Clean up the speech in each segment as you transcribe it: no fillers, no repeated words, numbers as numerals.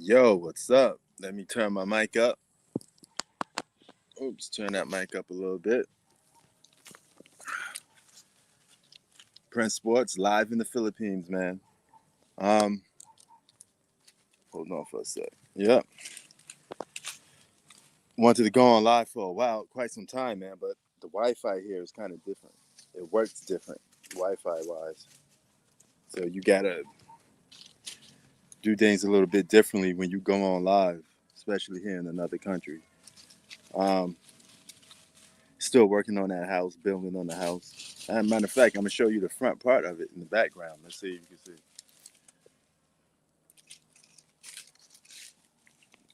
Yo, what's up? Let me turn my mic up. Oops, turn that mic up a little bit. Prince Sports live in the Philippines, man. Um, Hold on for a sec. Yep. Wanted to go on live for a while, quite some time, man, but the Wi-Fi here is kind of different. It works different, Wi-Fi wise. So you gotta do things a little bit differently when you go on live, especially here in another country. Um, Still working on that house, building on the house. As a matter of fact, I'm gonna show you the front part of it in the background. Let's see if you can see.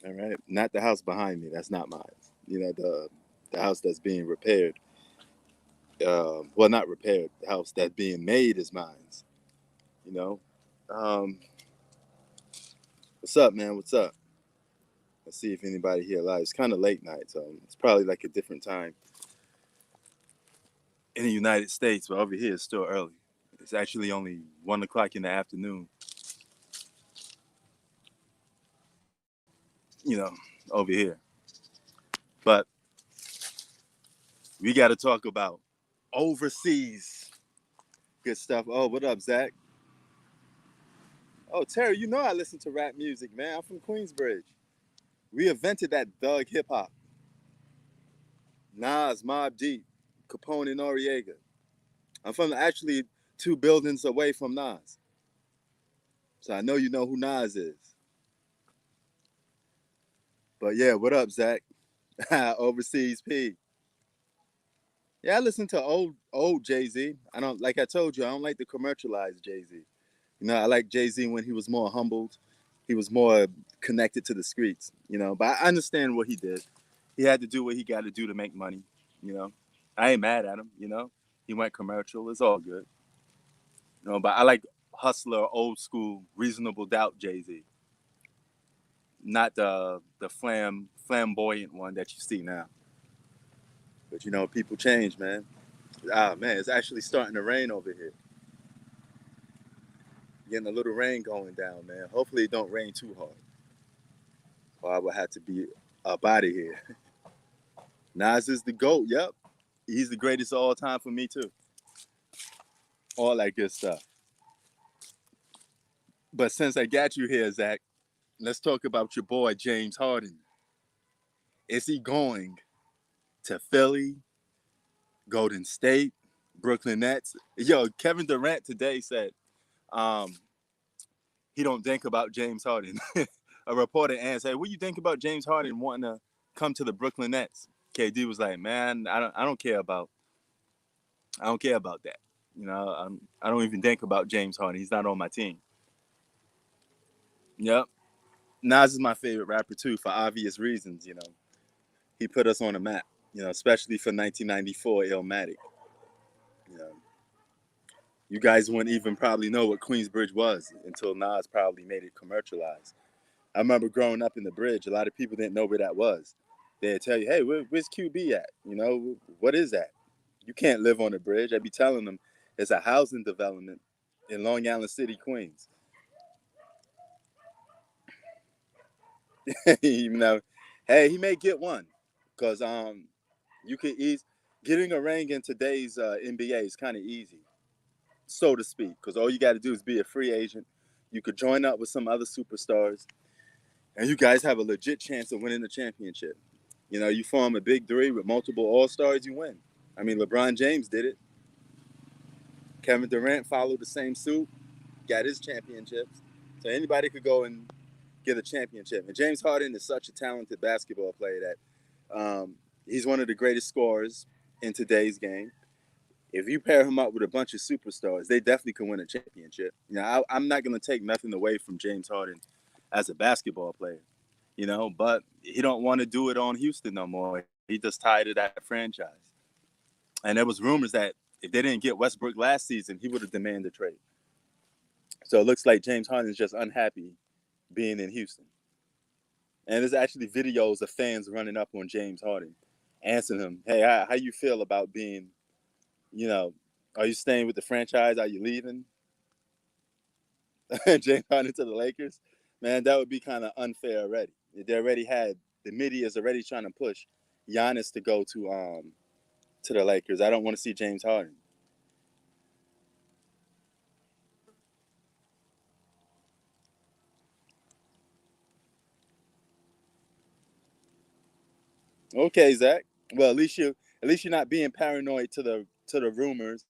All right, not the house behind me. That's not mine. You know the house that's being repaired. Well, not repaired. The house that's being made is mine. You know. Um, what's up, man? What's up? Let's see if anybody here live. It's kind of late night, so it's probably like a different time in the United States, but over here it's still early. It's actually only 1 o'clock in the afternoon. You know, over here. But we got to talk about overseas good stuff. Oh, what up, Zach? Oh, Terry, you know I listen to rap music, man. I'm from Queensbridge. We invented that thug hip hop. Nas, Mob Deep, Capone, and Noriega. I'm from actually 2 buildings away from Nas. So I know you know who Nas is. But yeah, what up, Zach? Overseas P. Yeah, I listen to old Jay Z. I don't like I told you, I don't like the commercialized Jay Z. You know, I like Jay Z when he was more humbled. He was more connected to the streets, you know. But I understand what he did. He had to do what he got to do to make money, you know. I ain't mad at him, you know. He went commercial. It's all good. You know, but I like hustler, old school, reasonable doubt Jay Z. Not the flamboyant one that you see now. But you know, people change, man. Ah man, it's actually starting to rain over here. Getting a little rain going down, man. Hopefully it don't rain too hard. Or I would have to be up out of here. Nas is the GOAT, yep. He's the greatest of all time for me too. All that good stuff. But since I got you here, Zach, let's talk about your boy James Harden. Is he going to Philly, Golden State, Brooklyn Nets? Yo, Kevin Durant today said um, he don't think about James Harden. A reporter asked, "Hey, what do you think about James Harden wanting to come to the Brooklyn Nets?" KD was like, "Man, I don't care about that. You know, I don't even think about James Harden. He's not on my team." Yep. Nas is my favorite rapper too for obvious reasons. You know, he put us on the map. You know, especially for 1994 Illmatic. You know, you guys wouldn't even probably know what Queensbridge was until Nas probably made it commercialized. I remember growing up in the bridge, a lot of people didn't know where that was. They'd tell you, hey, where's QB at? You know, what is that? You can't live on the bridge. I'd be telling them it's a housing development in Long Island City, Queens. You know, hey, he may get one because you could ease getting a ring in today's NBA is kind of easy, so to speak, because all you got to do is be a free agent. You could join up with some other superstars, and you guys have a legit chance of winning the championship. You know, you form a big three with multiple All Stars, you win. I mean, LeBron James did it. Kevin Durant followed the same suit, got his championships. So anybody could go and get a championship. And James Harden is such a talented basketball player that he's one of the greatest scorers in today's game. If you pair him up with a bunch of superstars, they definitely can win a championship. You know, I'm not going to take nothing away from James Harden as a basketball player, you know, but he don't want to do it on Houston no more. He just tired of that franchise. And there was rumors that if they didn't get Westbrook last season, he would have demanded a trade. So it looks like James Harden is just unhappy being in Houston. And there's actually videos of fans running up on James Harden, asking him, "Hey, how you feel about being, you know, are you staying with the franchise? Are you leaving?" James Harden to the Lakers. Man, that would be kind of unfair already. They already had the media is already trying to push Giannis to the Lakers. I don't want to see James Harden. Okay, Zach. Well, at least you're not being paranoid to the rumors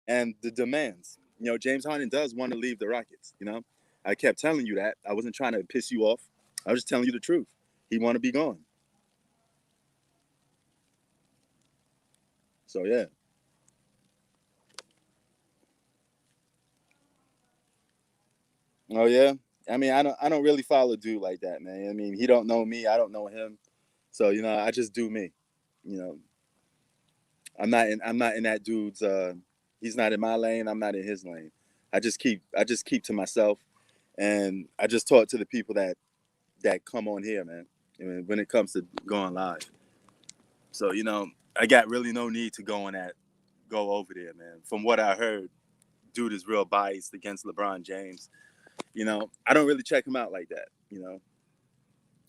and the demands. You know, James Harden does want to leave the Rockets. You know, I kept telling you that. I wasn't trying to piss you off. I was just telling you the truth. He want to be gone. So yeah. Oh yeah. I mean, I don't really follow dude like that, man. I mean, he don't know me. I don't know him. So you know, I just do me. You know, I'm not in that dude's. He's not in my lane. I'm not in his lane. I just keep to myself, and I just talk to the people that come on here, man. I mean, when it comes to going live. So you know, I got really no need to go over there, man. From what I heard, dude is real biased against LeBron James. You know, I don't really check him out like that. You know,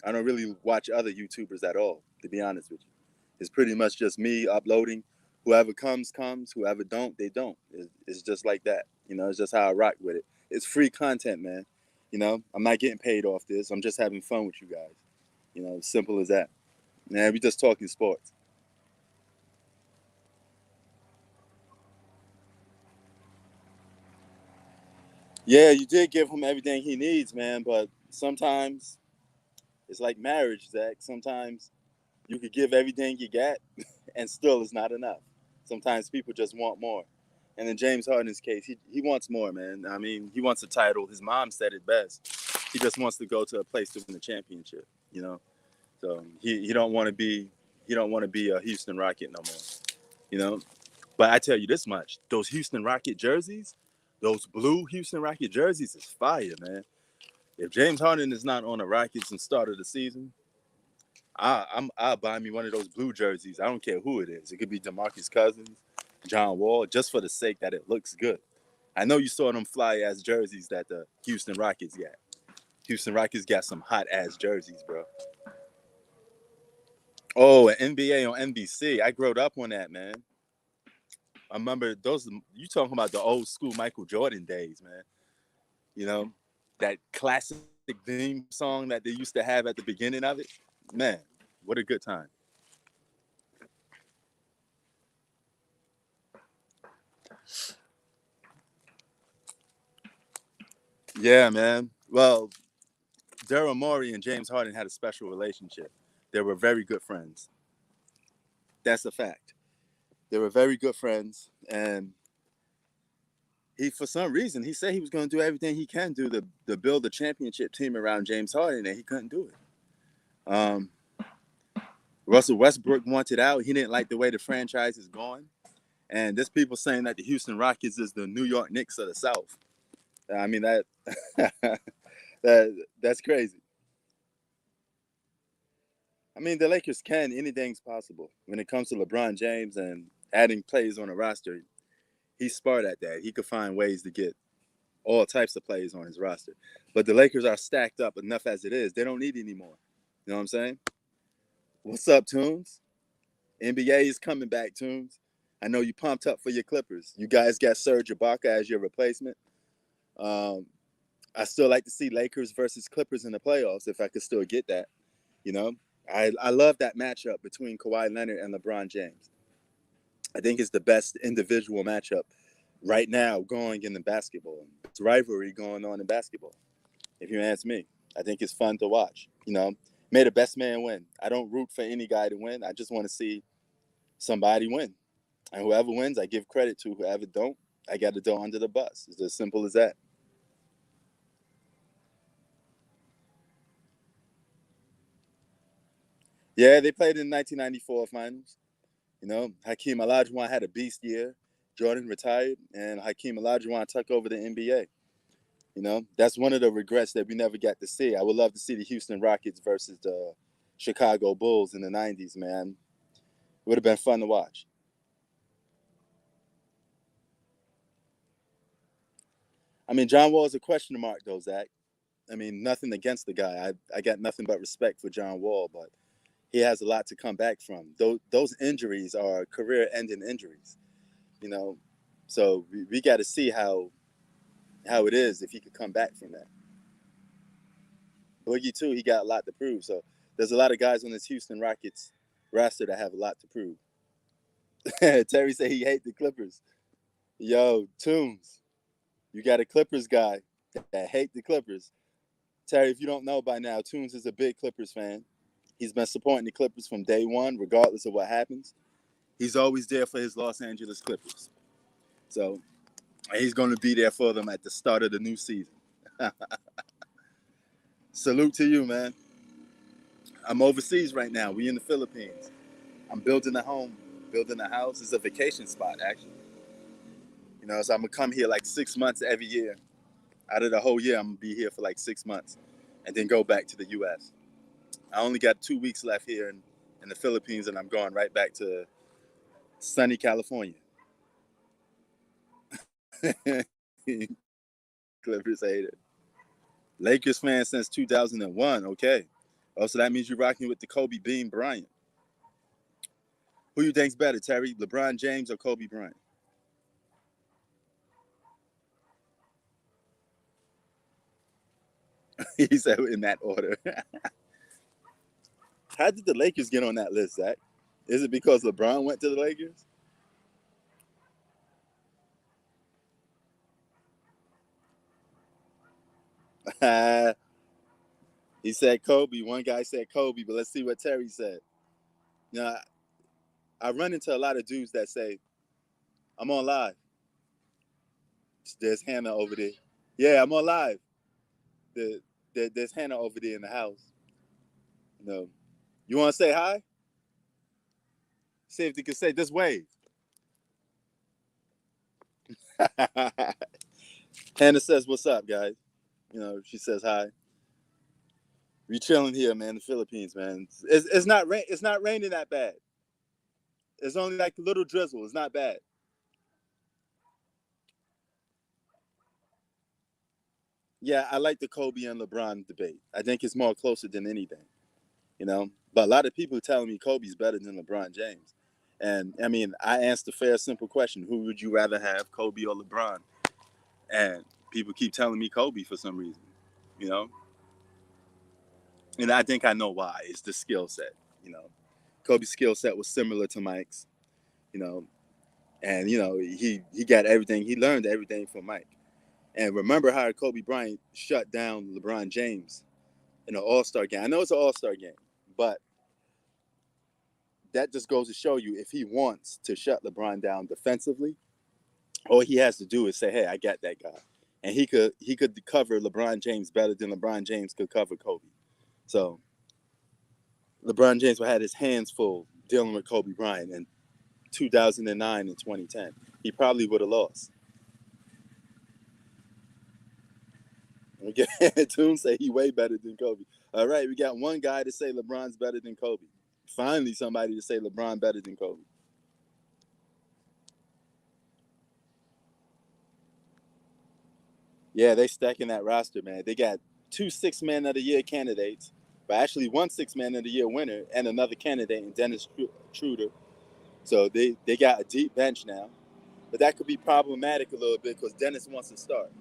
I don't really watch other YouTubers at all, to be honest with you. It's pretty much just me uploading. Whoever comes, comes. Whoever don't, they don't. It's just like that. You know, it's just how I rock with it. It's free content, man. You know, I'm not getting paid off this. I'm just having fun with you guys. You know, simple as that. Man, we just talking sports. Yeah, you did give him everything he needs, man. But sometimes it's like marriage, Zach. Sometimes you could give everything you got, and still it's not enough. Sometimes people just want more. And in James Harden's case, he wants more, man. I mean, he wants a title. His mom said it best. He just wants to go to a place to win a championship, you know. So he don't want to be a Houston Rocket no more, you know. But I tell you this much: those Houston Rocket jerseys, those blue Houston Rocket jerseys, is fire, man. If James Harden is not on the Rockets and start of the season, I'll buy me one of those blue jerseys. I don't care who it is. It could be DeMarcus Cousins, John Wall, just for the sake that it looks good. I know you saw them fly ass jerseys that the Houston Rockets got. Houston Rockets got some hot ass jerseys, bro. Oh, an NBA on NBC. I grew up on that, man. I remember those. You talking about the old school Michael Jordan days, man? You know, that classic theme song that they used to have at the beginning of it. Man, what a good time. Yeah, man. Well, Daryl Morey and James Harden had a special relationship. They were very good friends. That's a fact. They were very good friends, and he, for some reason, he said he was going to do everything he can do to build a championship team around James Harden, and he couldn't do it. Um, Russell Westbrook wanted out. He didn't like the way the franchise is going, and there's people saying that the Houston Rockets is the New York Knicks of the South. I mean that that's crazy. I mean, the Lakers can. Anything's possible when it comes to LeBron James and adding plays on a roster. He's smart at that. He could find ways to get all types of plays on his roster. But the Lakers are stacked up enough as it is. They don't need any more. You know what I'm saying? What's up, Tunes? NBA is coming back, Tunes. I know you pumped up for your Clippers. You guys got Serge Ibaka as your replacement. Um, I still like to see Lakers versus Clippers in the playoffs if I could still get that. You know, I love that matchup between Kawhi Leonard and LeBron James. I think it's the best individual matchup right now going in the basketball. It's rivalry going on in basketball. If you ask me, I think it's fun to watch. You know, may the best man win. I don't root for any guy to win. I just want to see somebody win, and whoever wins, I give credit to. Whoever don't, I got to throw under the bus. It's as simple as that. Yeah, they played in the 1994 finals. You know, Hakeem Olajuwon had a beast year. Jordan retired, and Hakeem Olajuwon took over the NBA. You know, that's one of the regrets that we never got to see. I would love to see the Houston Rockets versus the Chicago Bulls in the '90s. Man, it would have been fun to watch. I mean, John Wall is a question mark, though, Zach. I mean, nothing against the guy. I got nothing but respect for John Wall, but he has a lot to come back from. Those injuries are career-ending injuries, you know. So we got to see how it is if he could come back from that. Boogie too, he got a lot to prove. So there's a lot of guys on this Houston Rockets roster that have a lot to prove. Terry said he hate the Clippers. Yo, Tunes, you got a Clippers guy that hate the Clippers. Terry, if you don't know by now, Tunes is a big Clippers fan. He's been supporting the Clippers from day one, regardless of what happens. He's always there for his Los Angeles Clippers. So he's going to be there for them at the start of the new season. Salute to you, man. I'm overseas right now. We in the Philippines. I'm building a home, building a house. It's a vacation spot, actually. You know, so I'm gonna come here like 6 months every year. Out of the whole year, I'm gonna be here for like 6 months, and then go back to the U.S. I only got 2 weeks left here in the Philippines, and I'm going right back to sunny California. Clippers hater. Lakers fan since 2001. Okay. Oh, so that means you're rocking with the Kobe Bean Bryant. Who you think's better, Terry? LeBron James or Kobe Bryant? He said in that order. How did the Lakers get on that list, Zach? Is it because LeBron went to the Lakers? He said Kobe. One guy said Kobe, but let's see what Terry said. You know, I run into a lot of dudes that say, I'm on live. There's Hannah over there. Yeah, I'm on live. The, there's Hannah over there in the house. You know, you want to say hi? See if they can say this wave. Hannah says, "What's up, guys?" You know, she says hi. We chilling here, man. The Philippines, man. It's not rain. It's not raining that bad. It's only like a little drizzle. It's not bad. Yeah, I like the Kobe and LeBron debate. I think it's more closer than anything, you know. But a lot of people are telling me Kobe's better than LeBron James. And I mean, I asked a fair, simple question: who would you rather have, Kobe or LeBron? And people keep telling me Kobe for some reason, you know. And I think I know why. It's the skill set, you know. Kobe's skill set was similar to Mike's, you know, and you know he got everything. He learned everything from Mike. And remember how Kobe Bryant shut down LeBron James in an All Star game. I know it's an All Star game, but that just goes to show you if he wants to shut LeBron down defensively, all he has to do is say, "Hey, I got that guy," and he could cover LeBron James better than LeBron James could cover Kobe. So LeBron James had his hands full dealing with Kobe Bryant in 2009 and 2010. He probably would have lost. Okay, Toon say he way better than Kobe. All right, we got one guy to say LeBron's better than Kobe. Finally, somebody to say LeBron better than Kobe. Yeah, they stacking that roster, man. They got two Six Man of the Year candidates, but actually one Six Man of the Year winner and another candidate in Dennis Schroeder. So they got a deep bench now, but that could be problematic a little bit because Dennis wants to start.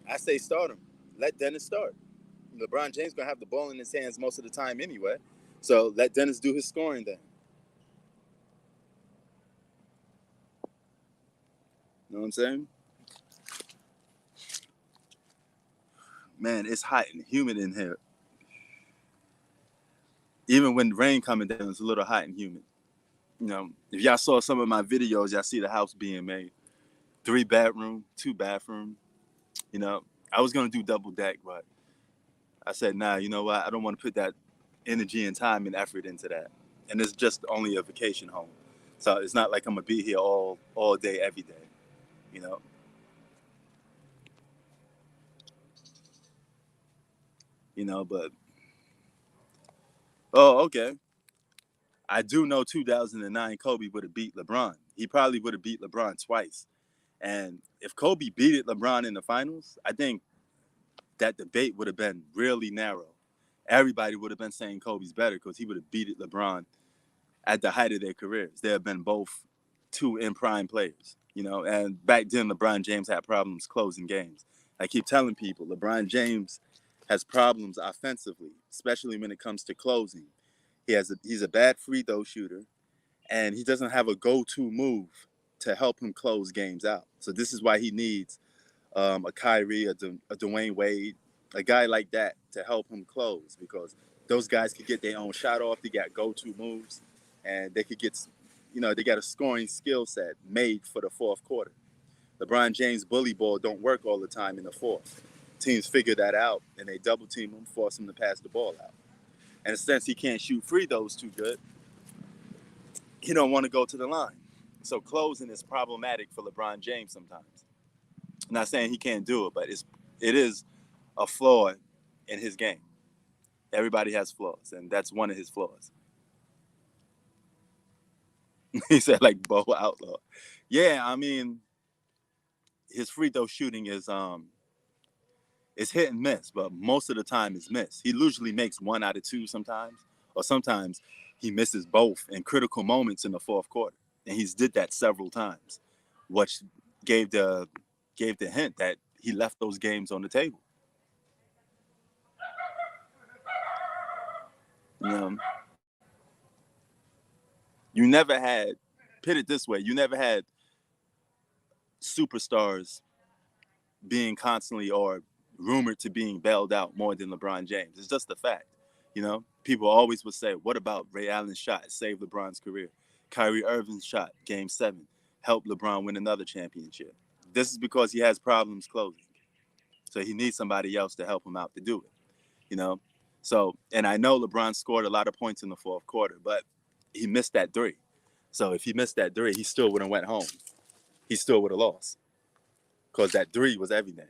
I say start him. Let Dennis start. LeBron James gonna have the ball in his hands most of the time anyway, so let Dennis do his scoring then. You know what I'm saying? Man, it's hot and humid in here. Even when rain coming down, it's a little hot and humid. You know, if y'all saw some of my videos, y'all see the house being made. 3 bedroom, 2 bathroom. You know, I was gonna do double deck, but I said, nah, you know what? I don't want to put that energy and time and effort into that. And it's just only a vacation home. So it's not like I'm gonna be here all day, every day, you know. But oh, okay. I do know 2009 Kobe would have beat LeBron. He probably would have beat LeBron twice. And if Kobe beat LeBron in the finals, I think that debate would have been really narrow. Everybody would have been saying Kobe's better because he would have beat LeBron at the height of their careers. They have been both two in prime players, and back then LeBron James had problems closing games. I keep telling people LeBron James has problems offensively, especially when it comes to closing. He's a bad free throw shooter, and he doesn't have a go-to move to help him close games out. So this is why he needs a Kyrie, a Dwayne Wade, a guy like that to help him close, because those guys could get their own shot off. They got go-to moves, and they could get, they got a scoring skill set made for the fourth quarter. LeBron James bully ball don't work all the time in the fourth. Teams figure that out, and they double team him, force him to pass the ball out. And since he can't shoot free throws too good, he don't want to go to the line. So closing is problematic for LeBron James sometimes. I'm not saying he can't do it, but it is a flaw in his game. Everybody has flaws, and that's one of his flaws. He said like Bo Outlaw. Yeah, I mean, his free throw shooting is it's hit and miss, but most of the time it's miss. He usually makes 1 out of 2 sometimes, or sometimes he misses both in critical moments in the fourth quarter, and he's did that several times, which gave the hint that he left those games on the table. You know, you never had, put it this way, you never had superstars being constantly or rumored to being bailed out more than LeBron James. It's just a fact. People always would say, what about Ray Allen's shot saved LeBron's career? Kyrie Irving's shot, game 7, helped LeBron win another championship. This is because he has problems closing. So he needs somebody else to help him out to do it. So, and I know LeBron scored a lot of points in the fourth quarter, but he missed that 3. So if he missed that 3, he still would have went home. He still would have lost, because that 3 was everything.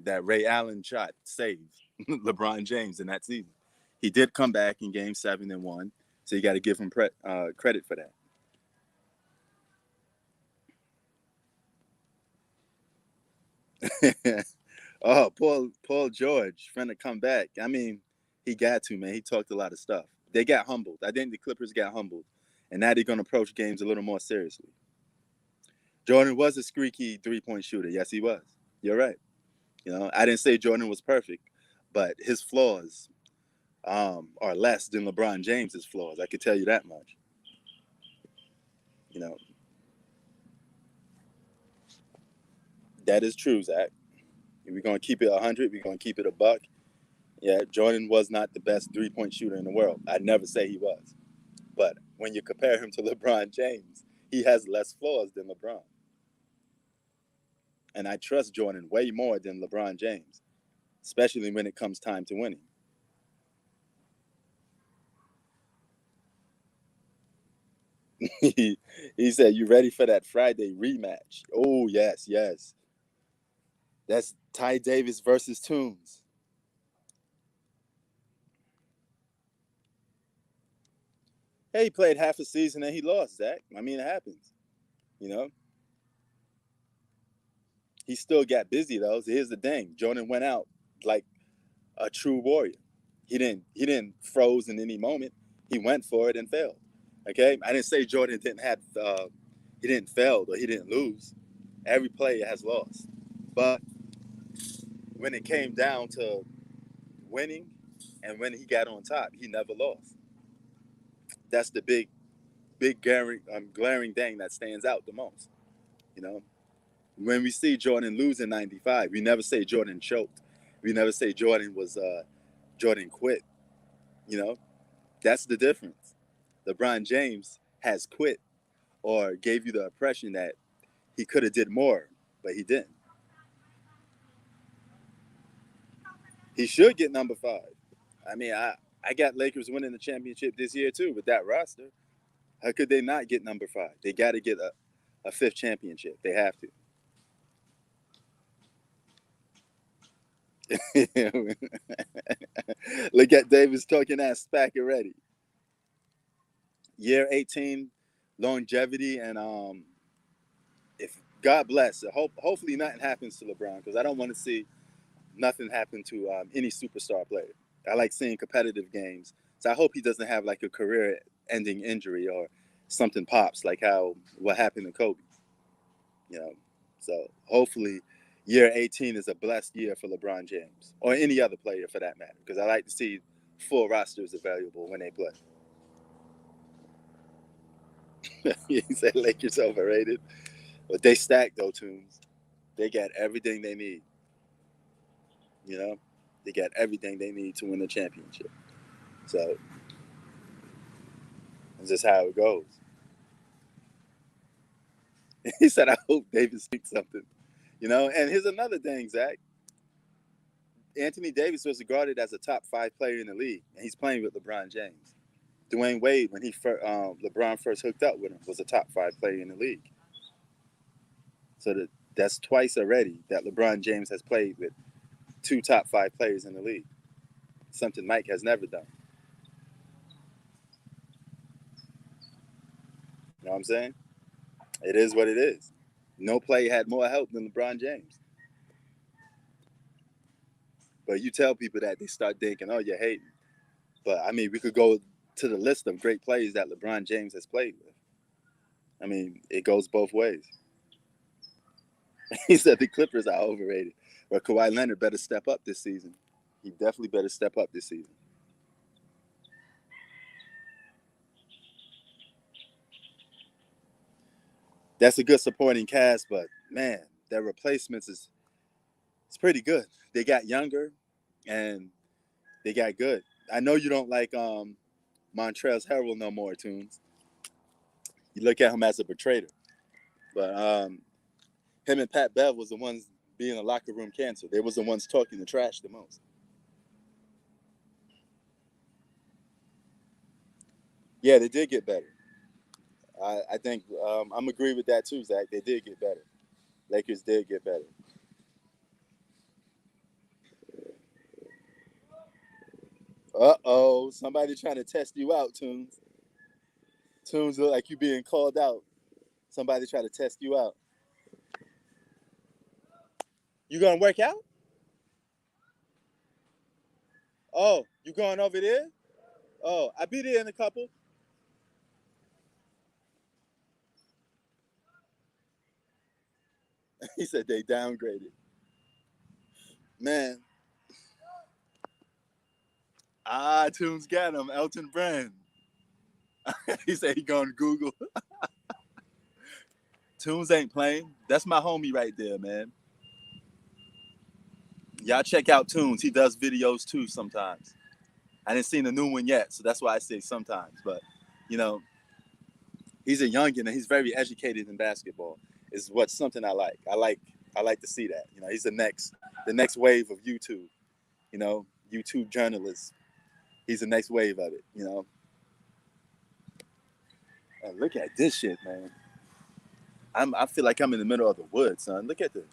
That Ray Allen shot saved LeBron James in that season. He did come back in game 7 and won, so you got to give him credit for that. Oh, Paul George trying to come back. I mean, he got to, man. He talked a lot of stuff. They got humbled. I think the Clippers got humbled, and now they're going to approach games a little more seriously. Jordan was a squeaky 3-point shooter. Yes, he was. You're right. I didn't say Jordan was perfect, but his flaws are less than LeBron James's flaws. I could tell you that much. You know, that is true, Zach. If we're gonna keep it 100, we're gonna keep it a buck. Yeah, Jordan was not the best 3-point shooter in the world. I'd never say he was. But when you compare him to LeBron James, he has less flaws than LeBron. And I trust Jordan way more than LeBron James, especially when it comes time to winning. He said, "You ready for that Friday rematch?" Oh, yes, yes. That's Ty Davis versus Toombs. Hey, he played half a season and he lost, Zach. I mean, it happens. You know, he still got busy though. So here's the thing: Jordan went out like a true warrior. He didn't froze in any moment. He went for it and failed. Okay, I didn't say Jordan didn't have he didn't fail or he didn't lose. Every player has lost, but when it came down to winning and when he got on top, he never lost. That's the big glaring thing that stands out the most. You know, when we see Jordan lose in '95, we never say Jordan choked. We never say Jordan quit. You know, that's the difference. LeBron James has quit or gave you the impression that he could have did more, but he didn't. He should get number 5. I mean, I got Lakers winning the championship this year too with that roster. How could they not get number 5? They got to get a 5th championship. They have to. Look at Davis talking that SPAC already. Year 18, longevity, and if God bless. Hopefully nothing happens to LeBron because I don't want to see nothing happen to any superstar player. I like seeing competitive games, so I hope he doesn't have like a career-ending injury or something pops like how what happened to Kobe. You know, so hopefully, year 18 is a blessed year for LeBron James or any other player for that matter because I like to see full rosters available when they play. He said Lakers overrated, but they stacked though. Tunes, they got everything they need. You know, they got everything they need to win the championship. So that's just how it goes. He said, "I hope Davis speaks something." You know, and here's another thing, Zach. Anthony Davis was regarded as a top 5 player in the league, and he's playing with LeBron James. Dwayne Wade, when LeBron first hooked up with him, was a top 5 player in the league. So that's twice already that LeBron James has played with 2 top 5 players in the league. Something Mike has never done. You know what I'm saying? It is what it is. No player had more help than LeBron James. But you tell people that, they start thinking, "Oh, you're hating." But I mean, we could go to the list of great players that LeBron James has played with. I mean, it goes both ways. He said the Clippers are overrated. But Kawhi Leonard better step up this season. He definitely better step up this season. That's a good supporting cast, but man, their replacements is it's pretty good. They got younger and they got good. I know you don't like Montrezl Harrell no more, Tunes. You look at him as a betrayer. But him and Pat Bev was the ones being a locker room cancer. They was the ones talking the trash the most. Yeah, they did get better. I think I'm agree with that too, Zach. They did get better. Lakers did get better. Uh-oh, somebody trying to test you out, Tunes. Tunes look like you being called out. Somebody try to test you out. You gonna work out? Oh, you going over there? Oh, I be there in a couple. He said they downgraded. Man, Tunes got him. Elton Brand. He said he going to Google. Tunes ain't playing. That's my homie right there, man. Y'all check out Tunes. He does videos too sometimes. I didn't see the new one yet, so that's why I say sometimes. But you know, he's a youngin and he's very educated in basketball. Is what's something I like. I like to see that. You know, he's the next wave of YouTube. You know, YouTube journalist. He's the next wave of it. You know, and look at this shit, man. I feel like I'm in the middle of the woods, son. Look at the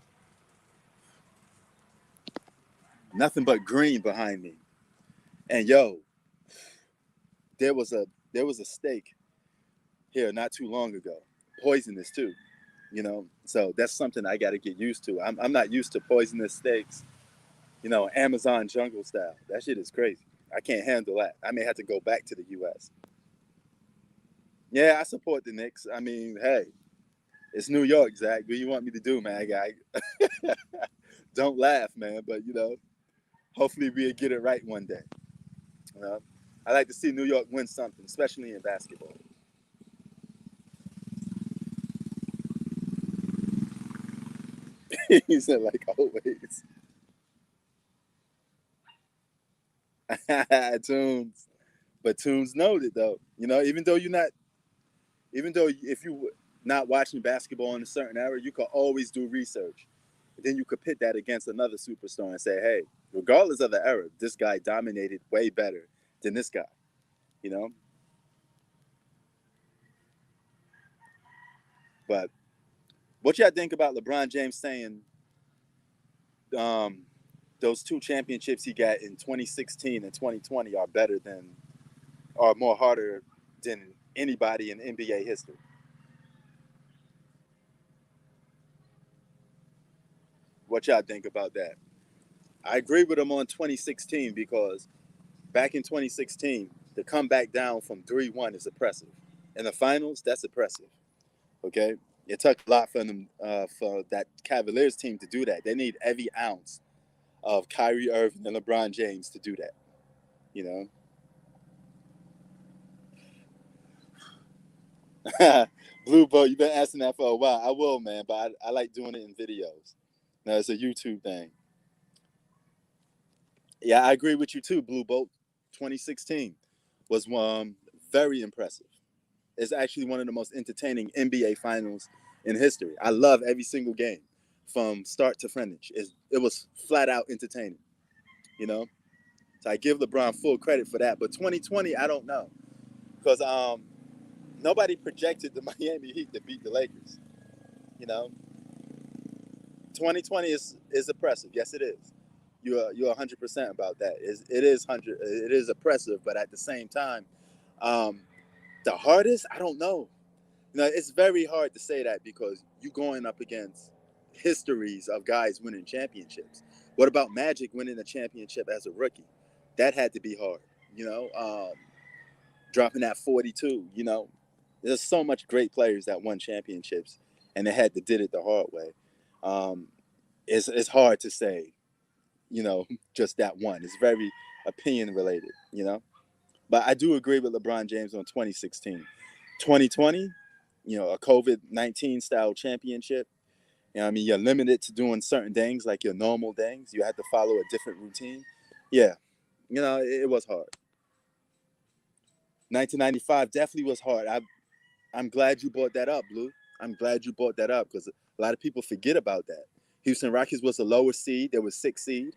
nothing but green behind me. And yo, there was a there was a steak here not too long ago, poisonous too. You know, so that's something I got to get used to. I'm not used to poisonous steaks. You know, Amazon jungle style. That shit is crazy. I can't handle that. I may have to go back to the U.S. Yeah, I support the Knicks. I mean, hey, it's New York, Zach. What do you want me to do, man? Don't laugh, man. But you know, hopefully we'll get it right one day. You know? I like to see New York win something, especially in basketball. He said, like always. Tunes, but Tunes noted though. You know, even though if you not watching basketball in a certain era, you could always do research. Then you could pit that against another superstar and say, hey, regardless of the era, this guy dominated way better than this guy. You know, but what y'all think about LeBron James saying um, those 2 championships he got in 2016 and 2020 are more harder than anybody in NBA history? What y'all think about that? I agree with him on 2016 because back in 2016, to come back down from 3-1 is impressive. In the finals, that's impressive. Okay, it took a lot for them for that Cavaliers team to do that. They need every ounce of Kyrie Irving and LeBron James to do that. You know, Blue Boat, you've been asking that for a while. I will, man, but I like doing it in videos. Now it's a YouTube thing. Yeah, I agree with you too, Blue Boat. 2016 was very impressive. It's actually one of the most entertaining NBA finals in history. I love every single game from start to finish. It was flat out entertaining, you know? So I give LeBron full credit for that. But 2020, I don't know. Because nobody projected the Miami Heat to beat the Lakers. You know, 2020 is impressive. Yes, it is. You're 100% about that. It is oppressive, but at the same time, um, the hardest, I don't know. You know, it's very hard to say that because you're going up against histories of guys winning championships. What about Magic winning a championship as a rookie? That had to be hard. You know, dropping that 42. You know, there's so much great players that won championships, and they had to did it the hard way. Um, it's hard to say. You know, just that one. It's very opinion related. You know. But I do agree with LeBron James on 2016. 2020, you know, a COVID-19 style championship. You know, I mean, you're limited to doing certain things like your normal things. You had to follow a different routine. Yeah, you know, it was hard. 1995 definitely was hard. I'm glad you brought that up, Blue. I'm glad you brought that up because a lot of people forget about that. Houston Rockets was the lower seed. There was 6 seed,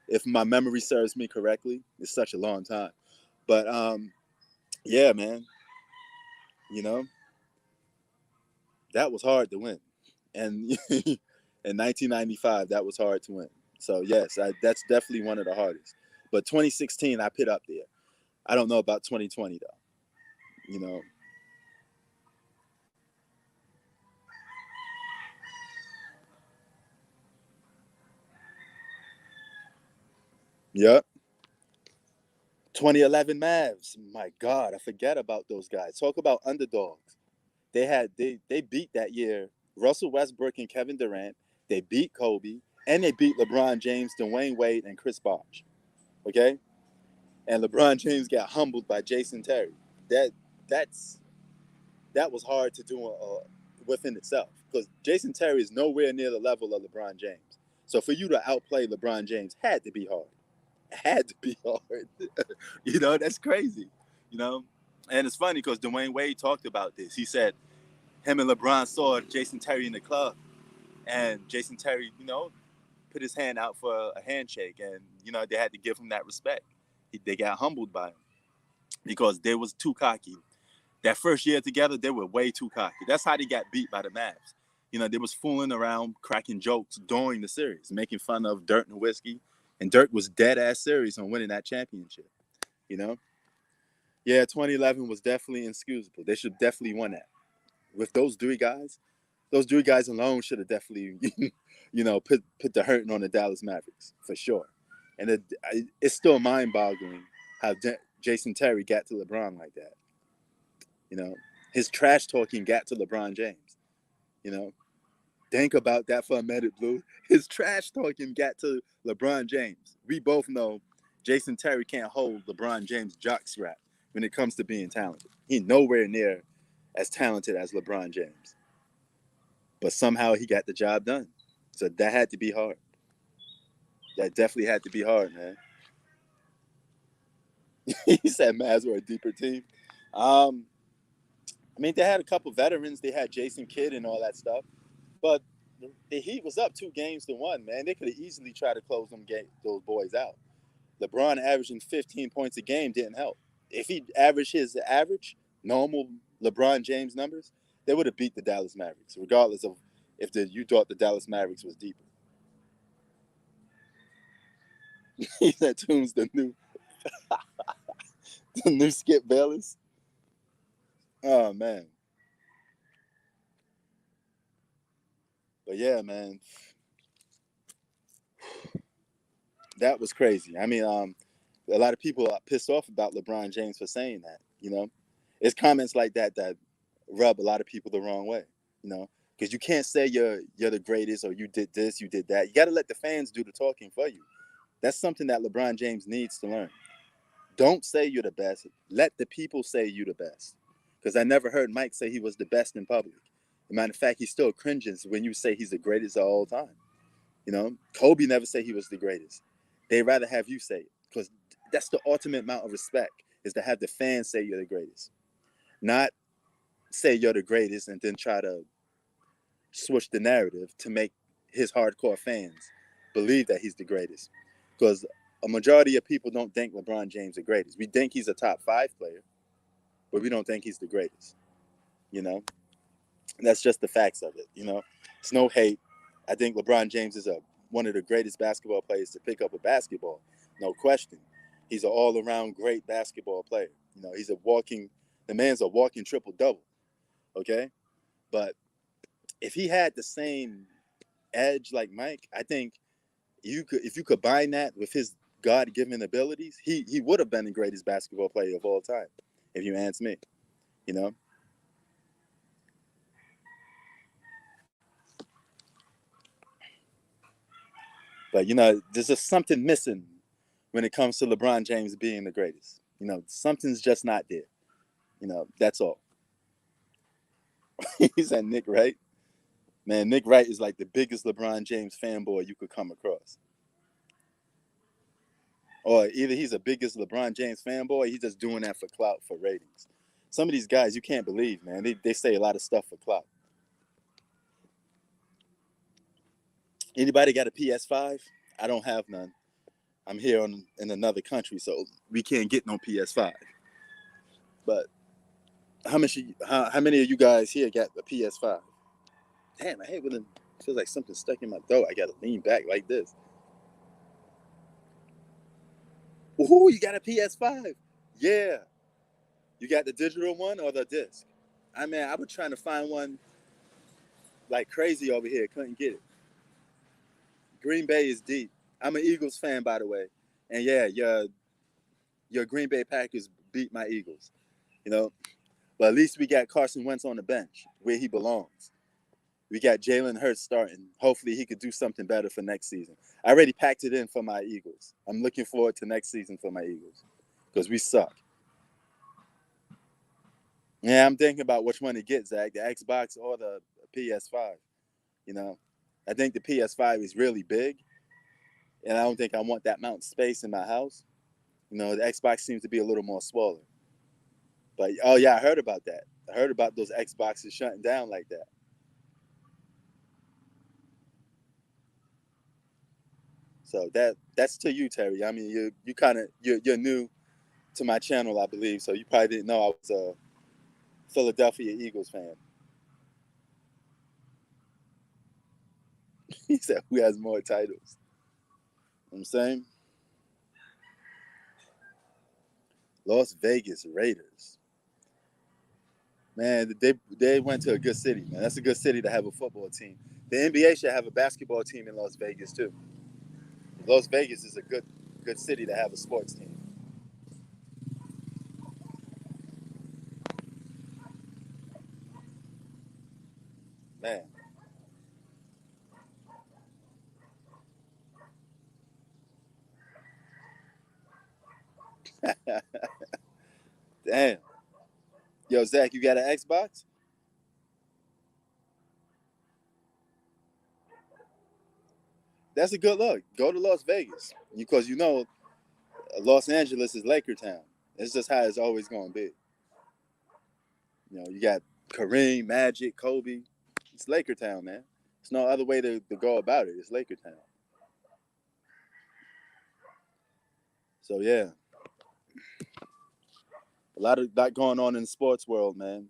if my memory serves me correctly. It's such a long time. But yeah, man, you know, that was hard to win. And in 1995, that was hard to win. So yes, that's definitely one of the hardest. But 2016, I put up there. I don't know about 2020 though. You know, yep. 2011 Mavs. My God, I forget about those guys. Talk about underdogs. They beat that year Russell Westbrook and Kevin Durant. They beat Kobe and they beat LeBron James, Dwayne Wade, and Chris Bosh. Okay, and LeBron James got humbled by Jason Terry. That that's that was hard to do within itself because Jason Terry is nowhere near the level of LeBron James. So for you to outplay LeBron James had to be hard. Had to be hard. You know, that's crazy. You know, and it's funny because Dwayne Wade talked about this. He said him and LeBron saw Jason Terry in the club, and Jason Terry, you know, put his hand out for a handshake, and you know they had to give him that respect. They got humbled by him because they was too cocky. That first year together, they were way too cocky. That's how they got beat by the Mavs. You know, they was fooling around, cracking jokes during the series, making fun of Dirk Nowitzki, and Dirk was dead ass serious on winning that championship. You know, yeah, 2011 was definitely inexcusable. They should definitely won that with those three guys. Those three guys alone should have definitely, you know, put the hurting on the Dallas Mavericks for sure. And it's still mind boggling how Jason Terry got to LeBron like that. You know, his trash talking got to LeBron James. You know, think about that for a minute, Blue. His trash talking got to LeBron James. We both know Jason Terry can't hold LeBron James' jock strap when it comes to being talented. He's nowhere near as talented as LeBron James. But somehow he got the job done. So that had to be hard. That definitely had to be hard, man. He said Mavs were a deeper team. Um, I mean, they had a couple veterans. They had Jason Kidd and all that stuff. But the Heat was up 2 games to 1, man. They could have easily tried to close those boys out. LeBron averaging 15 points a game didn't help. If he averaged his average, normal LeBron James numbers, they would have beat the Dallas Mavericks, regardless of if you thought the Dallas Mavericks was deeper. He said Toombs the new Skip Bayless. Oh man. But yeah, man. That was crazy. I mean, a lot of people are pissed off about LeBron James for saying that. It's comments like that that rub a lot of people the wrong way. You know, because you can't say you're the greatest or you did this, you did that. You got to let the fans do the talking for you. That's something that LeBron James needs to learn. Don't say you're the best. Let the people say you the best. Because I never heard Mike say he was the best in public. As a matter of fact, he still cringes when you say he's the greatest of all time. Kobe never said he was the greatest. They'd rather have you say it because that's the ultimate amount of respect is to have the fans say you're the greatest, not say you're the greatest and then try to switch the narrative to make his hardcore fans believe that he's the greatest. Because a majority of people don't think LeBron James the greatest. We think he's a top 5 player, but we don't think he's the greatest. You know, that's just the facts of it. It's no hate. I think LeBron James is one of the greatest basketball players to pick up a basketball, no question. He's an all-around great basketball player. The man's a walking triple double. Okay, but if he had the same edge like Mike, I think if you combine that with his God-given abilities, he would have been the greatest basketball player of all time. If you ask me, you know. But there's just something missing when it comes to LeBron James being the greatest. Something's just not there. That's all. He said Nick Wright. Man, Nick Wright is like the biggest LeBron James fanboy you could come across. Or either he's the biggest LeBron James fanboy, or he's just doing that for clout, for ratings. Some of these guys you can't believe, man. They say a lot of stuff for clout. Anybody got a PS5? I don't have none. I'm here in another country, so we can't get no PS5. But how many of you guys here got the PS5? Damn, I hate when it feels like something stuck in my throat. I gotta lean back like this. Ooh, you got a PS5? Yeah. You got the digital one or the disc? I was trying to find one like crazy over here. Couldn't get it. Green Bay is deep. I'm an Eagles fan, by the way. And yeah, your Green Bay Packers beat my Eagles. You know, but at least we got Carson Wentz on the bench where he belongs. We got Jalen Hurts starting. Hopefully, he could do something better for next season. I already packed it in for my Eagles. I'm looking forward to next season for my Eagles because we suck. Yeah, I'm thinking about which one to get, Zach, the Xbox or the PS5. You know, I think the PS5 is really big, and I don't think I want that amount of space in my house. The Xbox seems to be a little more smaller. But oh yeah, I heard about that. I heard about those Xboxes shutting down like that. So that's to you, Terry. I mean, you kind of you're new to my channel, I believe. So you probably didn't know I was a Philadelphia Eagles fan. He said, "Who has more titles?" I'm saying Las Vegas Raiders. Man, they went to a good city, man. That's a good city to have a football team. The NBA should have a basketball team in Las Vegas too. Las Vegas is a good city to have a sports team. Man. Damn. Yo, Zach, you got an Xbox? That's a good look. Go to Las Vegas because Los Angeles is Laker town. It's just how it's always going to be. You got Kareem, Magic, Kobe. It's Laker town, man. There's no other way to go about it. It's Laker town. So yeah, a lot going on in the sports world, man.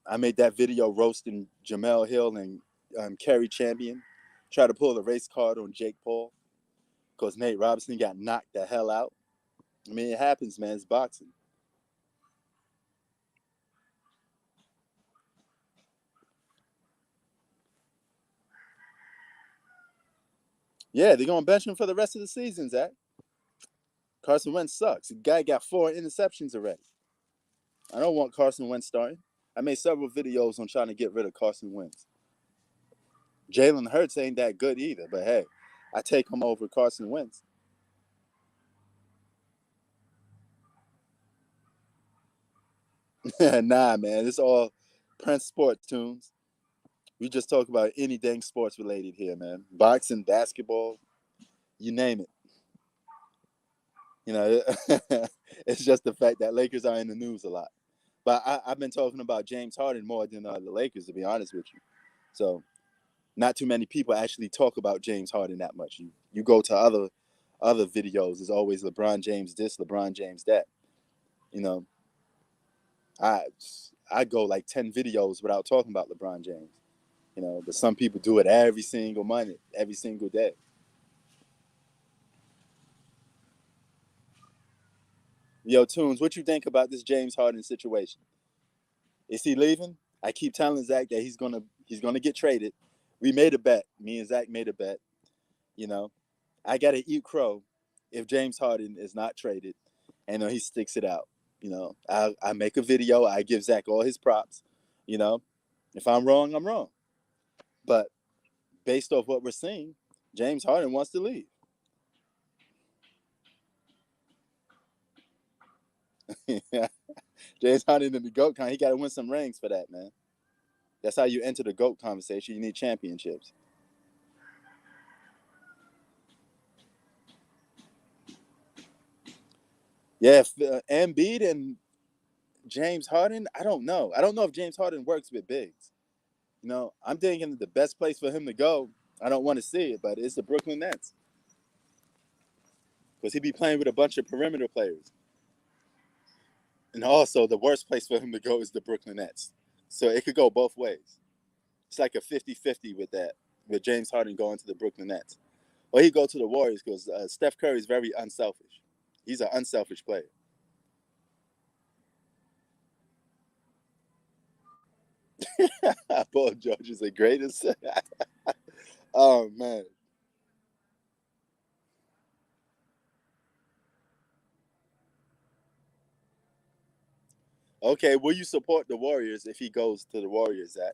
I made that video roasting Jamel Hill and Kerry Champion. Try to pull the race card on Jake Paul because Nate Robinson got knocked the hell out. I mean, it happens, man. It's boxing. Yeah, they're gonna bench him for the rest of the season, Zach. Carson Wentz sucks. The guy got 4 interceptions already. I don't want Carson Wentz starting. I made several videos on trying to get rid of Carson Wentz. Jalen Hurts ain't that good either, but hey, I take him over Carson Wentz. Nah, man, it's all Prince Sport tunes. We just talk about any dang sports related here, man. Boxing, basketball, you name it. You know, it's just the fact that Lakers are in the news a lot. But I've been talking about James Harden more than the Lakers, to be honest with you. So not too many people actually talk about James Harden that much. You go to other videos. There's always LeBron James this, LeBron James that. You know, I I go like 10 videos without talking about LeBron James. You know, but some people do it every single month, every single day. Yo, Tunes, what you think about this James Harden situation? Is he leaving? I keep telling Zach that he's gonna get traded. We made a bet. Me and Zach made a bet. You know, I gotta eat crow if James Harden is not traded, and he sticks it out. You know, I make a video. I give Zach all his props. You know, if I'm wrong, I'm wrong. But based off what we're seeing, James Harden wants to leave. James Harden in the GOAT he got to win some rings for that, man. That's how you enter the GOAT conversation. You need championships. Yeah, Embiid and James Harden, I don't know. I don't know if James Harden works with bigs. You know, I'm thinking the best place for him to go, I don't want to see it, but it's the Brooklyn Nets. Because he'd be playing with a bunch of perimeter players. And also, the worst place for him to go is the Brooklyn Nets. So it could go both ways. It's like a 50-50 with that, with James Harden going to the Brooklyn Nets. Or he go to the Warriors because Steph Curry is very unselfish. He's an unselfish player. Paul George is the greatest. Oh man. Okay, will you support the Warriors if he goes to the Warriors, Zach?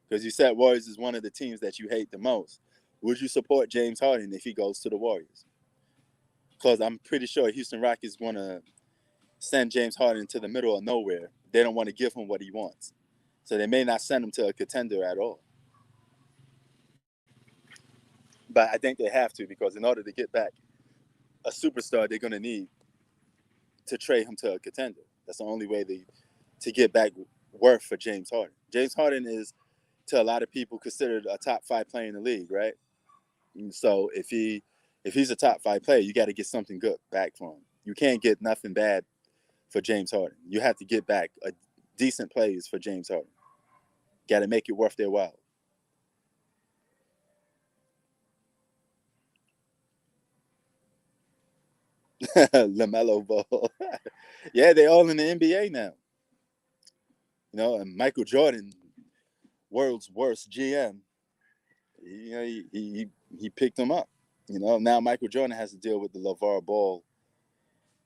Because you said Warriors is one of the teams that you hate the most. Would you support James Harden if he goes to the Warriors? Because I'm pretty sure Houston Rockets want to send James Harden to the middle of nowhere. They don't want to give him what he wants. So they may not send him to a contender at all. But I think they have to because in order to get back a superstar, they're going to need to trade him to a contender. That's the only way to get back worth for James Harden. James Harden is, to a lot of people, considered a top 5 player in the league, right? And so if he's a top 5 player, you got to get something good back for him. You can't get nothing bad for James Harden. You have to get back a decent plays for James Harden. Got to make it worth their while. LaMelo Ball. Yeah, they all in the NBA now. You know, and Michael Jordan, world's worst GM, he picked him up. You know, now Michael Jordan has to deal with the LeVar Ball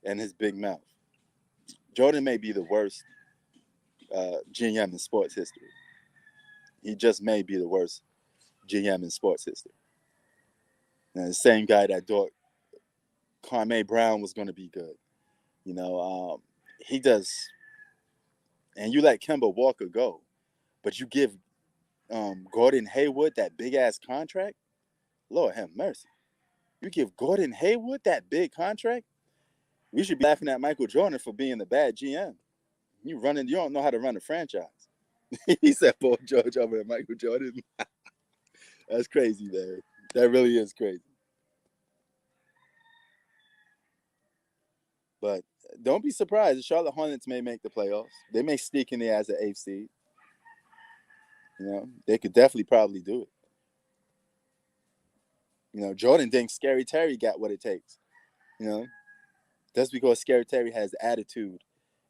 and his big mouth. Jordan may be the worst GM in sports history. He just may be the worst GM in sports history. And the same guy that thought Kwame Brown was going to be good. You know, he does, and you let Kemba Walker go, but you give Gordon Hayward that big ass contract. Lord have mercy. You give Gordon Hayward that big contract. We should be laughing at Michael Jordan for being the bad GM. You don't know how to run a franchise. He said Paul George over at Michael Jordan. That's crazy, man. That really is crazy. But don't be surprised. The Charlotte Hornets may make the playoffs. They may sneak in there as an eighth seed. You know, they could definitely probably do it. You know, Jordan thinks Scary Terry got what it takes. You know, that's because Scary Terry has attitude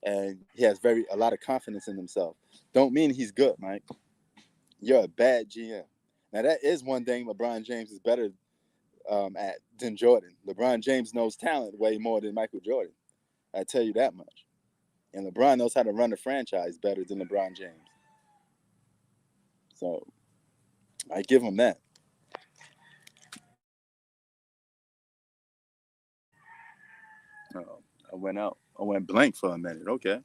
and he has a lot of confidence in himself. Don't mean he's good, Mike. You're a bad GM. Now that is one thing LeBron James is better at than Jordan. LeBron James knows talent way more than Michael Jordan. I tell you that much. And LeBron knows how to run a franchise better than LeBron James. So I give him that. Oh, I went out. I went blank for a minute. Okay.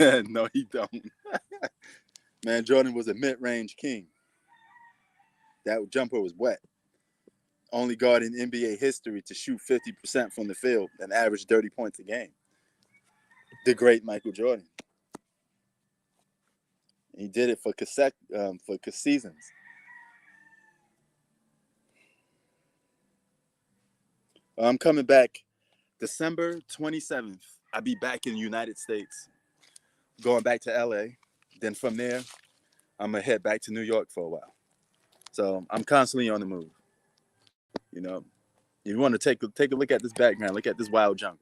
No, he don't. Man, Jordan was a mid-range king. That jumper was wet. Only guard in NBA history to shoot 50% from the field and average 30 points a game. The great Michael Jordan. He did it for seasons. I'm coming back December 27th. I'll be back in the United States, going back to LA. Then from there, I'm gonna head back to New York for a while. So I'm constantly on the move. You know, if you want to take a look at this background, look at this wild jungle.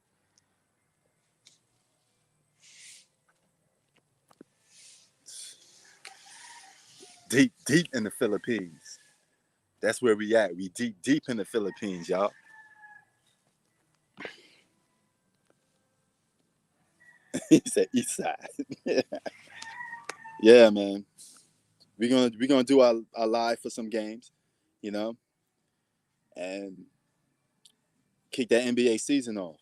Deep in the Philippines. That's where we at. We deep in the Philippines, y'all. He said East Side. Yeah, man. We're gonna do our live for some games, you know, and kick that NBA season off.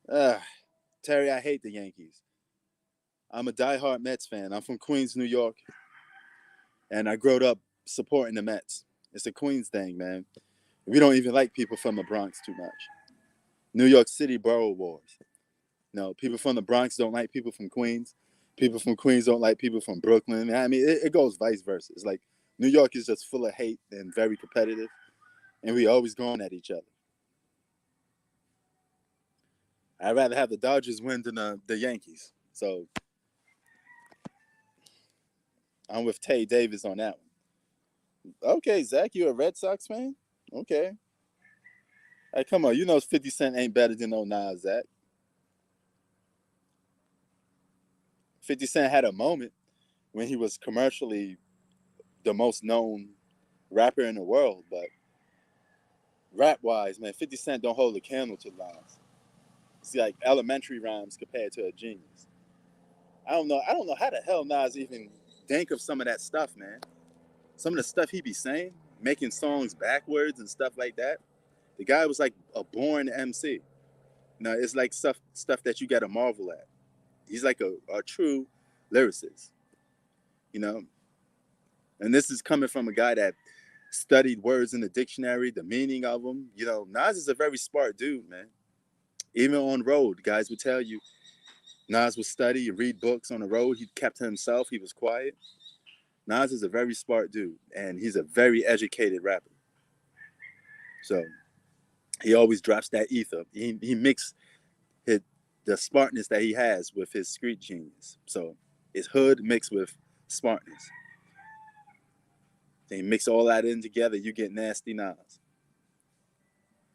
Uh, Terry, I hate the Yankees. I'm a diehard Mets fan. I'm from Queens, New York, and I grew up supporting the Mets. It's a Queens thing, man. We don't even like people from the Bronx too much. New York City borough wars. No, people from the Bronx don't like people from Queens. People from Queens don't like people from Brooklyn. I mean, it goes vice versa. It's like New York is just full of hate and very competitive, and we always going at each other. I'd rather have the Dodgers win than the Yankees. So I'm with Tay Davis on that one. Okay, Zach, you a Red Sox fan? Okay. Hey, come on. You know 50 Cent ain't better than no Nas, Zach. 50 Cent had a moment when he was commercially the most known rapper in the world, but rap wise, man, 50 Cent don't hold a candle to Nas. It's like elementary rhymes compared to a genius. I don't know how the hell Nas even think of some of that stuff, man. Some of the stuff he be saying, making songs backwards and stuff like that. The guy was like a born MC. Now it's like stuff that you gotta marvel at. He's like a true lyricist, you know. And this is coming from a guy that studied words in the dictionary, the meaning of them. You know, Nas is a very smart dude, man. Even on road, guys would tell you Nas would study and read books on the road. He kept to himself. He was quiet. Nas is a very smart dude, and he's a very educated rapper. So he always drops that ether. He mixed his, the smartness that he has with his street genius. So it's hood mixed with smartness. Then you mix all that in together, you get nasty Nas.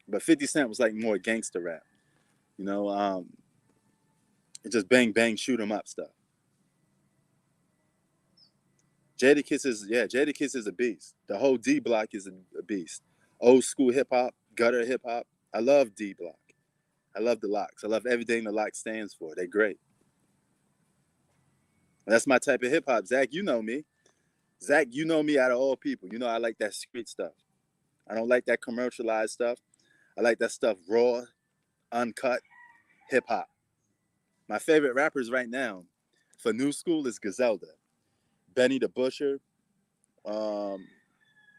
But 50 Cent was like more gangster rap, you know, just bang bang shoot 'em up stuff. Jadakiss is a beast. The whole D Block is a beast. Old school hip hop, gutter hip hop. I love D Block. I love the Locks. I love everything the Lock stands for. They're great. That's my type of hip hop. Zach, you know me. Zach, you know me out of all people. You know I like that street stuff. I don't like that commercialized stuff. I like that stuff raw, uncut, hip hop. My favorite rappers right now for new school is Griselda, Benny the Butcher, um,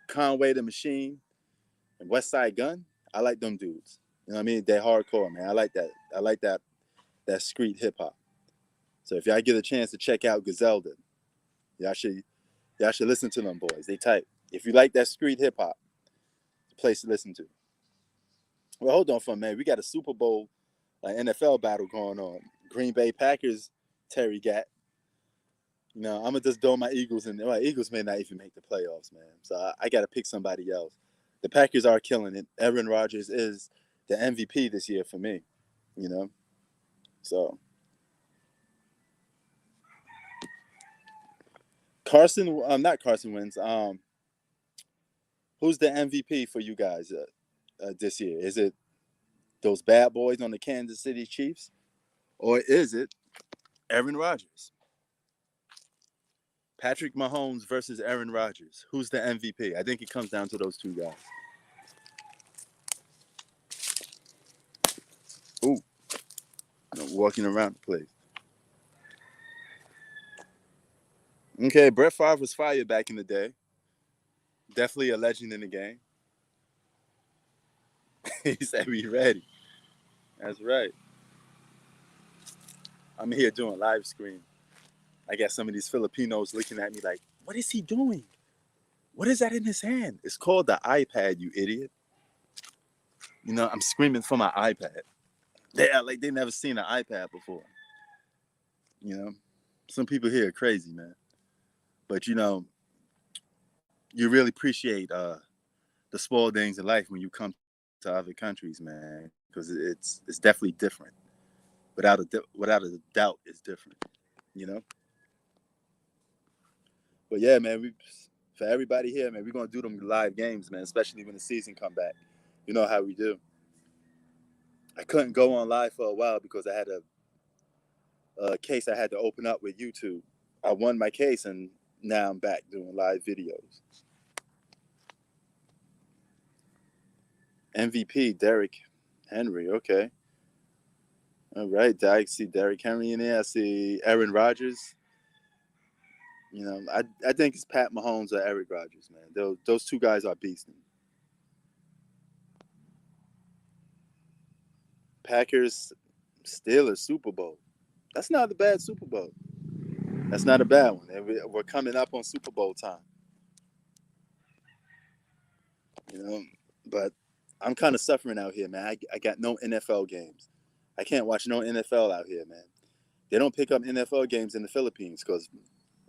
Conway the Machine, and West Side Gun. I like them dudes. You know what I mean? They're hardcore, man. I like that. I like that street hip hop. So if y'all get a chance to check out Griselda, y'all should y'all should listen to them boys. They tight. If you like that street hip hop, place to listen to. Well, hold on for a minute. We got a Super Bowl NFL battle going on. Green Bay Packers, Terry got. You know, I'm gonna just throw my Eagles in there. My Eagles may not even make the playoffs, man. So I got to pick somebody else. The Packers are killing it. Aaron Rodgers is the MVP this year for me. You know, so Not Carson Wentz. Who's the MVP for you guys this year? Is it those bad boys on the Kansas City Chiefs, or is it Aaron Rodgers? Patrick Mahomes versus Aaron Rodgers. Who's the MVP? I think it comes down to those two guys. Ooh, walking around the place. Okay, Brett Favre was fired back in the day. Definitely a legend in the game. He said, "We ready." That's right. I'm here doing live screen. I got some of these Filipinos looking at me like, "What is he doing? What is that in his hand?" It's called the iPad, you idiot. You know, I'm screaming for my iPad. They are like they never seen an iPad before. You know, some people here are crazy, man. But you know, you really appreciate the small things in life when you come to other countries, man, because it's definitely different. Without a doubt, it's different. You know. But yeah, man, for everybody here, man, we're gonna do them live games, man, especially when the season come back. You know how we do. I couldn't go on live for a while because I had a case I had to open up with YouTube. I won my case, and now I'm back doing live videos. MVP Derrick Henry. Okay. All right. I see Derrick Henry in there. I see Aaron Rodgers. You know, I think it's Pat Mahomes or Eric Rodgers, man. Those two guys are beasting. Packers, Steelers, Super Bowl. That's not a bad Super Bowl. That's not a bad one. And we're coming up on Super Bowl time. You know, but I'm kind of suffering out here, man. I got no NFL games. I can't watch no NFL out here, man. They don't pick up NFL games in the Philippines because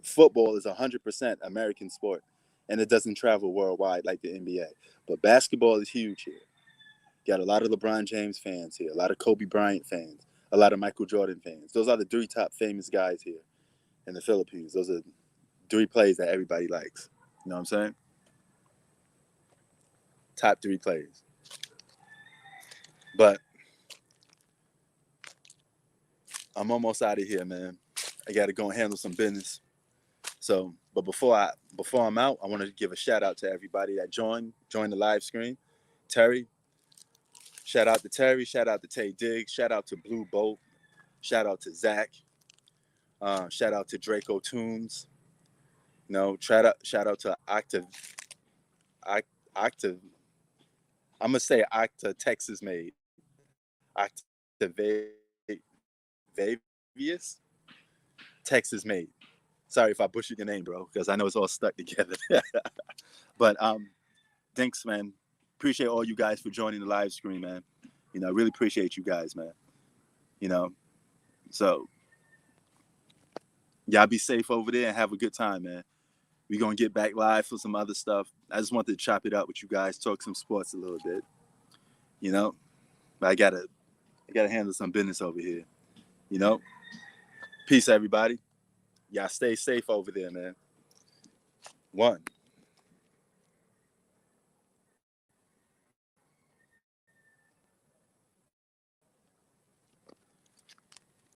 football is 100% American sport, and it doesn't travel worldwide like the NBA. But basketball is huge here. You got a lot of LeBron James fans here, a lot of Kobe Bryant fans, a lot of Michael Jordan fans. Those are the three top famous guys here in the Philippines. Those are three plays that everybody likes. You know what I'm saying? Top three plays. But I'm almost out of here, man. I got to go and handle some business. So, but before I'm out, I want to give a shout out to everybody that joined the live stream. Terry, shout out to Terry. Shout out to Tay Diggs. Shout out to Blue Bolt. Shout out to Zach. Shout out to Draco Tunes. You know, shout out to Octave. Octave. I'm gonna say Octa Texas made. Octavius. Texas made. Sorry if I butchered your name, bro, because I know it's all stuck together. But thanks, man. Appreciate all you guys for joining the live stream, man. You know, I really appreciate you guys, man. You know, so y'all be safe over there and have a good time, man. We're gonna get back live for some other stuff. I just wanted to chop it up with you guys, talk some sports a little bit. You know, but I gotta handle some business over here. You know, peace, everybody. Y'all stay safe over there, man. One.